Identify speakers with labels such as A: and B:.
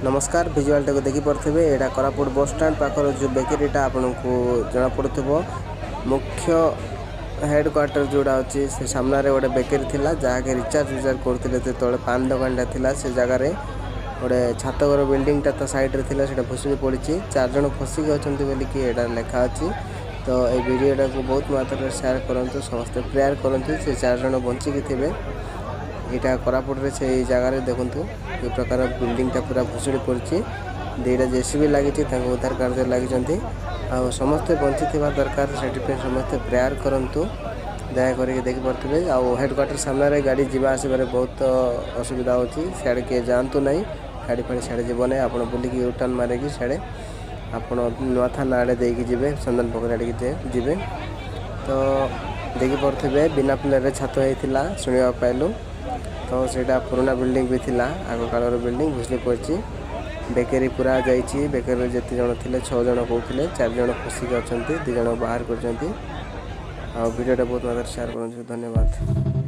A: नमस्कार भिजुआलटा को देखी पारे यहाँ कोरापुट बस स्टाण्ड पाखर जो बेकरीटा आपन को जना पड़ो मुख्य हेड क्वार्टर जोड़ा अच्छी से सामने गोटे बेकरी थिला जहाँके रिचार्ज करते तले पान दुकानटा थिला से जगार गोटे छातघर बिल्डिंगटा तो साइड्रे थिला से भुसुड़ी पड़ी 4 जन फसिक अच्छा बोलिकी यहाँ लिखा अच्छी। तो ये वीडियोटा को बहुत मात्रा शेयर करूँ समस्त प्रेयर करूँ से 4 जन बचिकी थे। यहाँ कोरापुट से जगार देखूँ ये प्रकार बिल्डिंगटा पूरा भुसुड़ी पड़ी 2टा जेसीबी लगी उद्धार कार्य लगी समस्ते बंची दरकार से समस्ते प्रेयर करूँ दया करके देखिपे आउ हेड क्वार्टर सामने गाड़ी जावा आसबार बहुत असुविधा होती सियाड़े किए जातु ना गाड़ी फाड़ी सियाड़े जीव ना आप बुलिक यूटर्न मारिकी सियाड़े आप नुआ थाना आड़े देकी जी चंदन पोखरी आड़े जी तो देखिपे बिना पिलर छात होता शुणा पाइलु। तो सेटा पुराना बिल्डिंग भी थिला आग कालर बिल्डिंग भुसली पड़ी बेकरी पूरा जाइए बेकरी जिते जन थे 6 जन कहते 4 जन फसिक अच्छा 2 जन बाहर कर वीडियोटा बहुत मात्रा शेयर कर धन्यवाद।